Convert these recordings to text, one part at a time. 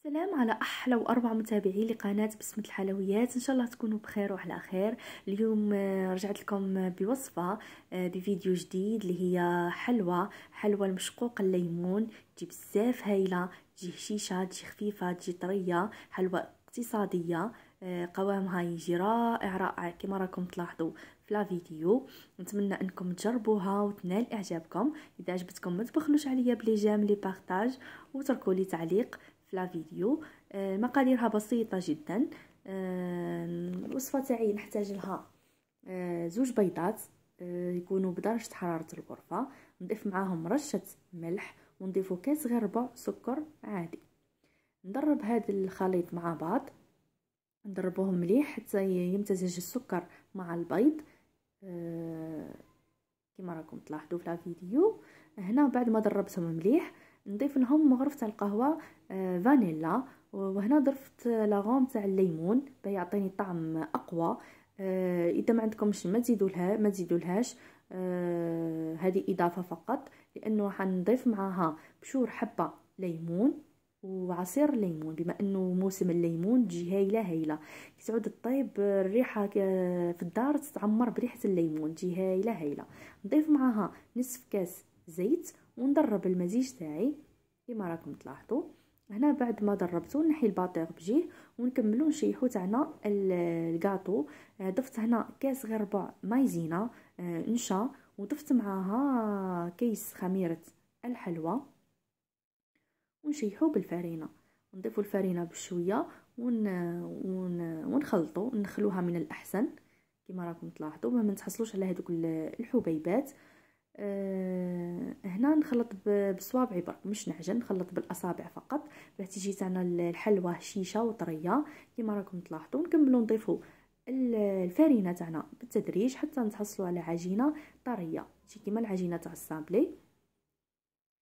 سلام على احلى واربع متابعين لقناه بسمة الحلويات. ان شاء الله تكونوا بخير وعلى خير. اليوم رجعت لكم بوصفه بفيديو جديد اللي هي حلوى المشقوق الليمون. تجي بزاف هايله، تجي هشيشه، تجي خفيفه، تجي طريه، حلوى اقتصاديه. قوامها يجي رائع كما راكم تلاحظوا في لا فيديو. نتمنى انكم تجربوها وتنال اعجابكم. اذا عجبتكم ما تبخلوش عليا بلي جيم لي بارطاج وتركوا لي تعليق في لا فيديو. مقاديرها بسيطه جدا. الوصفه تاعي نحتاج لها زوج بيضات يكونوا بدرجه حراره الغرفه. نضيف معاهم رشه ملح ونضيفوا كاس غير ربع سكر عادي. ندرب هذا الخليط مع بعض، نضربوهم مليح حتى يمتزج السكر مع البيض كما راكم تلاحظوا في الفيديو. هنا بعد ما ضربتهم مليح نضيف لهم مغرفه القهوه فانيلا، وهنا ضفت لاغوم تاع الليمون باه يعطيني طعم اقوى. اذا ما عندكمش ما تزيدولهاش. هذه اضافه فقط، لانه حنضيف معاها بشور حبه ليمون وعصير ليمون. بما انه موسم الليمون تجي هايله كي تعود الطيب الريحه في الدار تتعمر بريحه الليمون، تجي هايله. نضيف معاها نصف كاس زيت وندرب المزيج تاعي كما راكم تلاحظوا. هنا بعد ما دربته نحي الباطيغ بجيه ونكملوا نشيحو تاعنا الكاطو. ضفت هنا كاس غير ربع مايزينا نشا، وضفت معاها كيس خميره الحلوى ونشيحو بالفرينه. نضيفوا الفرينه بشويه ونخلطوا، نخلوها من الاحسن كما راكم تلاحظوا، ما نتحصلوش على هذوك الحبيبات. هنا نخلط بصوابعي برك، مش نعجن، نخلط بالاصابع فقط باه تجي تاعنا الحلوى هشيشه وطريه كما راكم تلاحظوا. نكملوا نضيفوا الفرينه تاعنا بالتدريج حتى نتحصلوا على عجينه طريه تجي كيما العجينه تاع السامبلي.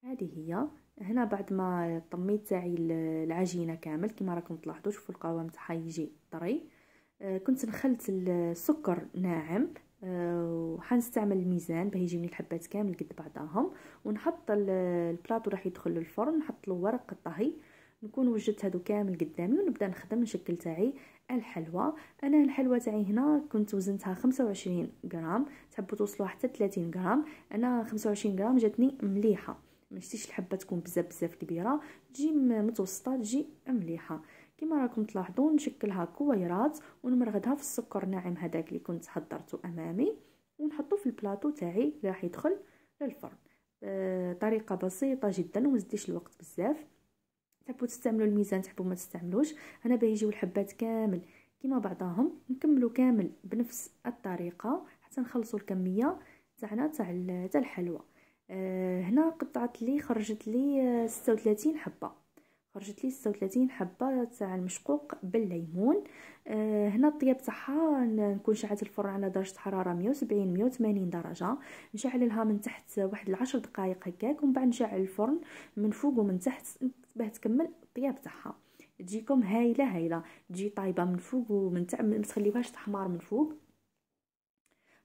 هذه هي. هنا بعد ما طميت تاعي العجينه كامل كما راكم تلاحظوا، شوفوا القوام تاعها يجي طري. كنت نخلت السكر ناعم، وحنستعمل الميزان باه يجيني الحبات كامل قد بعضاهم. ونحط البلاطو راح يدخل للفرن، نحط له ورق الطهي. نكون وجدت هادو كامل قدامي ونبدا نخدم نشكل تاعي الحلوى. انا الحلوى تاعي هنا كنت وزنتها 25 غرام، تحبوا توصلوا حتى 30 غرام. انا 25 غرام جاتني مليحه، ما شتيش الحبه تكون بزاف كبيره، تجي متوسطه، تجي مليحه كما راكم تلاحظون. نشكلها كويرات ونمرغدها في السكر ناعم هذاك اللي كنت حضرته امامي، ونحطه في البلاطو تاعي اللي راح يدخل للفرن. طريقه بسيطه جدا ومزديش الوقت بزاف. تحبوا تستعملوا الميزان تحبوا ما تستعملوش، انا باه يجيو الحبات كامل كما بعضهم نكملوا كامل بنفس الطريقه حتى نخلصوا الكميه تاعنا تاع الحلوى. هنا قطعت لي خرجت لي 36 حبه، خرجت لي 36 حبه تاع المشقوق بالليمون. هنا الطياب تاعها نكون شعلت الفرن على درجه حراره 170 180 درجه. نشعل لها من تحت واحد 10 دقائق هكاك، ومن بعد نشعل الفرن من فوق ومن تحت باه تكمل الطياب تاعها. تجيكم هايله، تجي طايبه من فوق ومن تحت، ما تخليوهاش تحمر من فوق.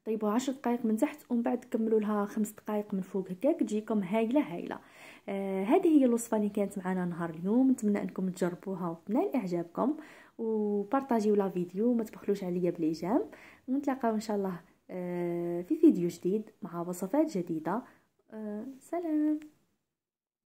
طيبوها 10 دقائق من تحت ومن بعد كملوا لها 5 دقائق من فوق هكاك، تجيكم هايله. هذه هي الوصفه اللي كانت معنا نهار اليوم. نتمنى انكم تجربوها وتنال اعجابكم، وبارطاجيو لا فيديو، ما تبخلوش عليا بالاعجاب. ونتلاقاو ان شاء الله في فيديو جديد مع وصفات جديده. سلام.